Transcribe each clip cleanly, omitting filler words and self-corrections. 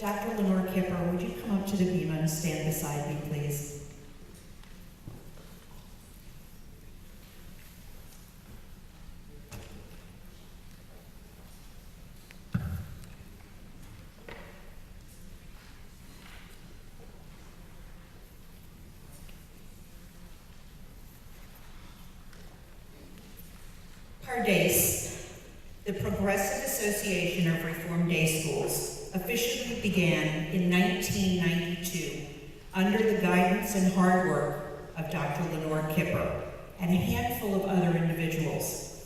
Dr. Lenore Kipper, would you come up to the bema and stand beside me, please? PARDeS, the Progressive Association of Reformed Day Schools, officially began in 1992 under the guidance and hard work of Dr. Lenore Kipper and a handful of other individuals.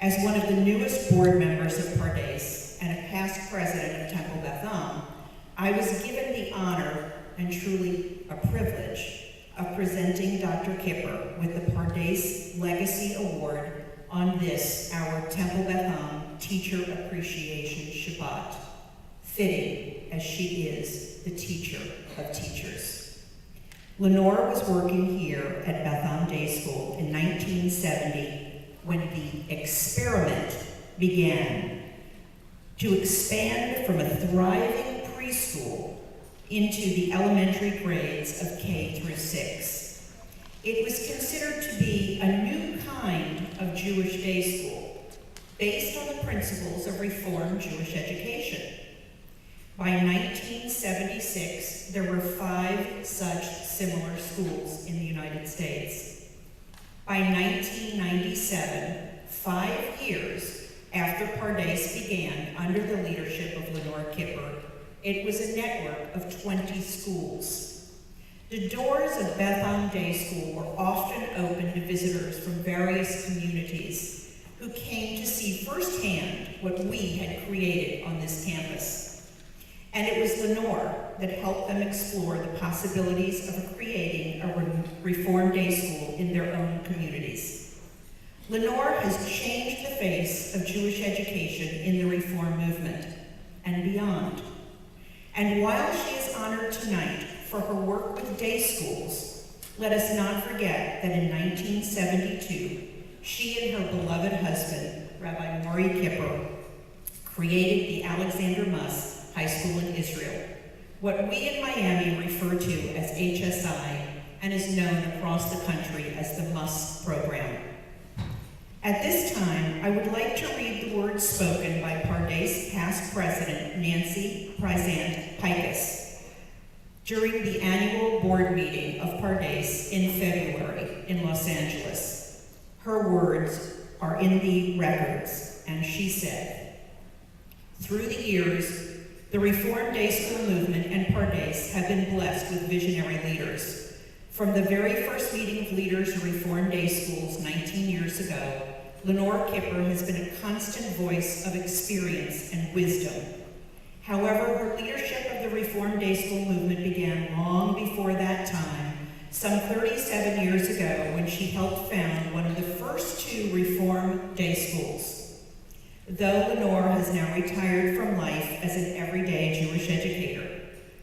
As one of the newest board members of PARDeS and a past president of Temple Beth Am, I was given the honor and truly a privilege of presenting Dr. Kipper with the PARDeS Legacy Award on this, our Temple Beth Am Teacher Appreciation Shabbat, fitting as she is the teacher of teachers. Lenore was working here at Beth Am Day School in 1970 when the experiment began to expand from a thriving preschool into the elementary grades of K through 6. It was considered to be a new kind of Jewish day school, based on the principles of Reformed Jewish education. By 1976, there were 5 such similar schools in the United States. By 1997, 5 years after PARDeS began under the leadership of Lenore Kipper, it was a network of 20 schools. The doors of Beth Am Day School were often open to visitors from various communities who came to see firsthand what we had created on this campus. And it was Lenore that helped them explore the possibilities of creating a Reformed Day School in their own communities. Lenore has changed the face of Jewish education in the Reform movement and beyond. And while she is honored tonight for her work with day schools, let us not forget that in 1972, she and her beloved husband, Rabbi Mori Kipper, created the Alexander Muss High School in Israel, what we in Miami refer to as HSI and is known across the country as the Muss program. At this time, I would like to read the words spoken by PARDeS past president Nancy Pryzant-Picus during the annual board meeting of PARDeS in February in Los Angeles. Her words are in the records, and she said, "Through the years, the Reformed Day School movement and PARDeS have been blessed with visionary leaders. From the very first meeting of leaders of Reformed Day Schools 19 years ago, Lenore Kipper has been a constant voice of experience and wisdom. However, her leadership of the Reformed Day School movement began long before that time, some 37 years ago, when she helped found one of the first 2 Reformed Day Schools. Though Lenore has now retired from life as an everyday Jewish educator,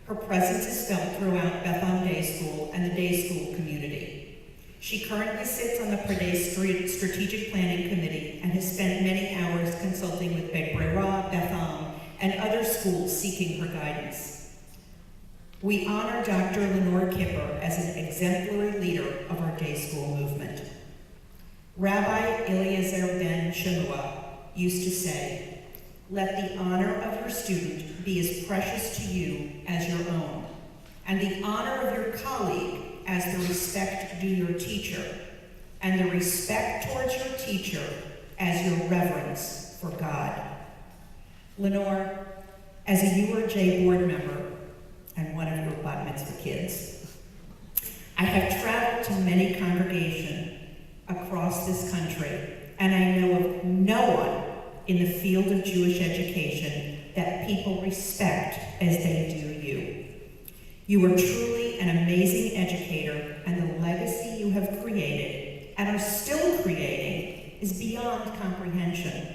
her presence is felt throughout Beth Am Day School and the day school community. She currently sits on the PARDeS Strategic Planning Committee and has spent many hours consulting with Beit Brera, Beth Am, and other schools seeking her guidance. We honor Dr. Lenore Kipper as an exemplary leader of our day school movement. Rabbi Eliezer ben Shemua used to say, "Let the honor of your student be as precious to you as your own, and the honor of your colleague as the respect due your teacher, and the respect towards your teacher as your reverence for God." Lenore, as a URJ board member and one of your bat mitzvah kids, I have traveled to many congregations across this country, and I know of no one in the field of Jewish education that people respect as they do you. You are truly an amazing educator, and the legacy you have created and are still creating is beyond comprehension.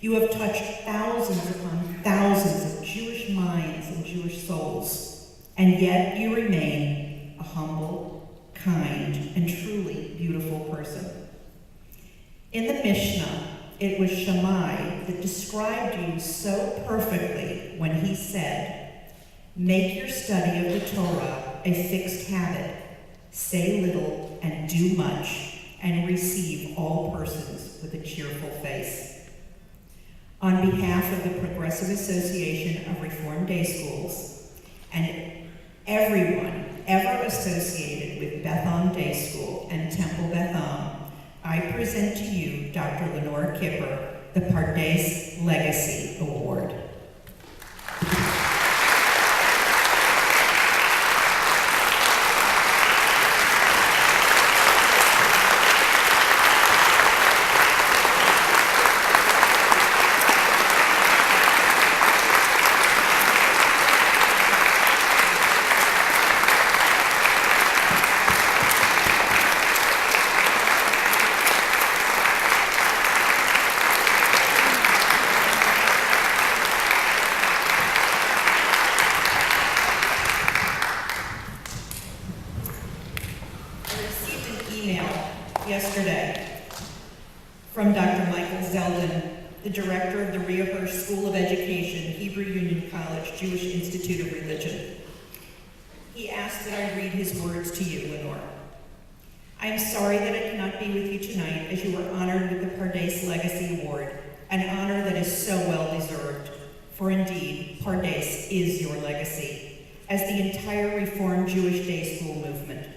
You have touched thousands upon thousands of Jewish minds and Jewish souls, and yet you remain a humble, kind, and truly beautiful person. In the Mishnah, it was Shammai that described you so perfectly when he said, Make your study of the Torah a fixed habit. Say little and do much, and receive all persons with a cheerful face. On behalf of the Progressive Association of Reformed Day Schools and everyone ever associated with Beth Am Day School and Temple Beth Am, I present to you Dr. Lenore Kipper, the PARDeS Legacy Award. Yesterday from Dr. Michael Zeldin, the director of the Rehoboth School of Education, Hebrew Union College, Jewish Institute of Religion. He asked that I read his words to you, Lenore. I am sorry that I cannot be with you tonight as you were honored with the PARDeS Legacy Award, an honor that is so well deserved. For indeed, PARDeS is your legacy, as the entire Reformed Jewish Day School movement.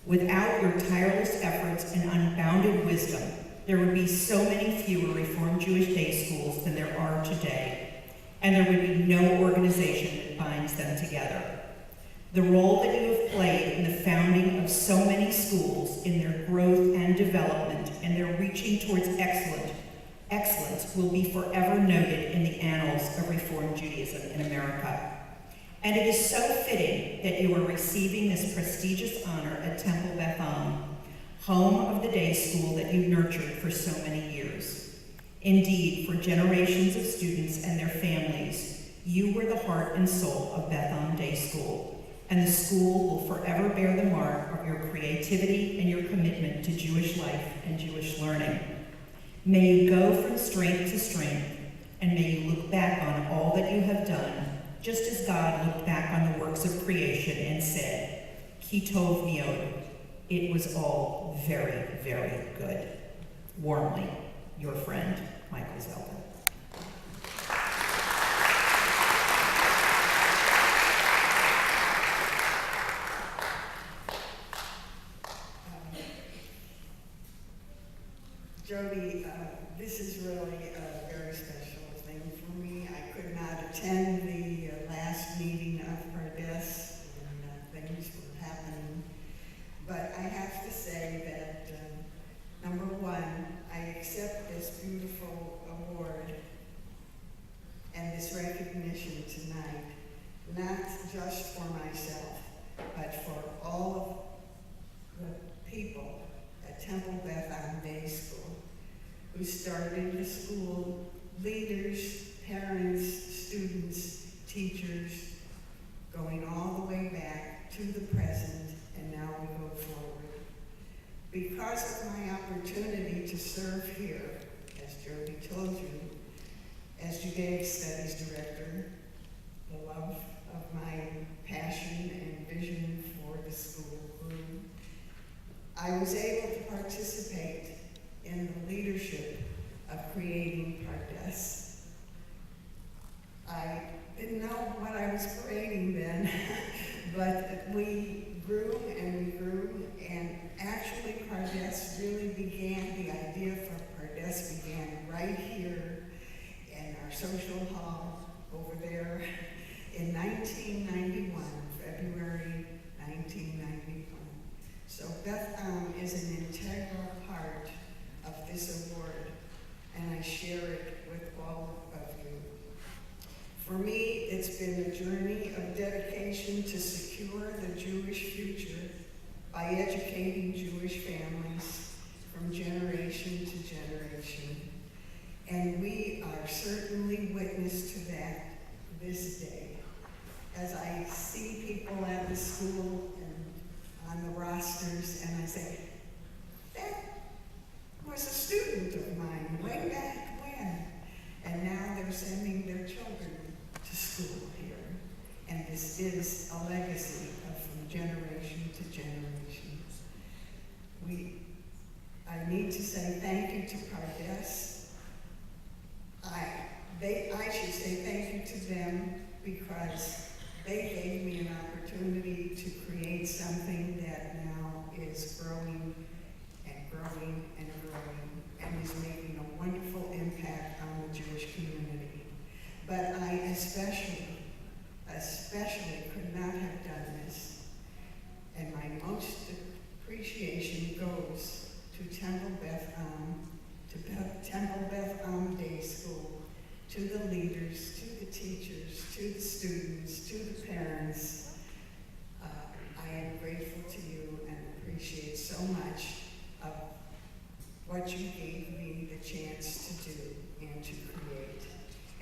Without your tireless efforts and unbounded wisdom, there would be so many fewer Reformed Jewish Day Schools than there are today, and there would be no organization that binds them together. The role that you have played in the founding of so many schools, in their growth and development, and their reaching towards excellence will be forever noted in the annals of Reformed Judaism in America. And it is so fitting that you are receiving this prestigious honor at Temple Beth Am, home of the day school that you nurtured for so many years. Indeed, for generations of students and their families, you were the heart and soul of Beth Am Day School, and the school will forever bear the mark of your creativity and your commitment to Jewish life and Jewish learning. May you go from strength to strength, and may you look back on all that you have done, just as God looked back on the works of creation and said, Ki tov miod, it was all very, very good. Warmly, your friend, Michael Zeldin. Jodi, this is really a very special thing for me. I could not attend the last meeting of PARDeS, and things were happening. But I have to say that, number one, I accept this beautiful award and this recognition tonight, not just for myself, but for all of the people at Temple Beth Am Day School who started the school, leaders, parents, students, teachers, going all the way back to the present, and now we go forward. Because of my opportunity to serve here, as Jodi told you, as Judaic Studies Director, the love of my passion and vision for the school grew. I was able to participate in the leadership of creating PARDeS. I didn't know what I was creating then, but we grew, and actually PARDeS really began, the idea for PARDeS began right here in our social hall over there in 1991, February 1991. So Beth Am is an integral part of this award, and I share it with all of you. For me, it's been a journey of dedication to secure the Jewish future by educating Jewish families from generation to generation. And we are certainly witness to that this day. As I see people at the school and on the rosters, and I say, that was a student of mine way back when. And now they're sending their children to school here. And this this is a legacy from generation to generation. I need to say thank you to PARDeS. I should say thank you to them because they gave me an opportunity to create something that now is growing and growing and growing and is making a wonderful impact on the Jewish community. But I especially could not have done this. And my most appreciation goes to Temple Beth Am Day School, to the leaders, to the teachers, to the students, to the parents. I am grateful to you and appreciate so much of what you gave me the chance to do and to create.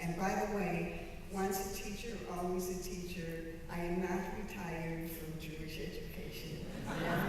And by the way, once a teacher, always a teacher. I am not retired from Jewish education. I never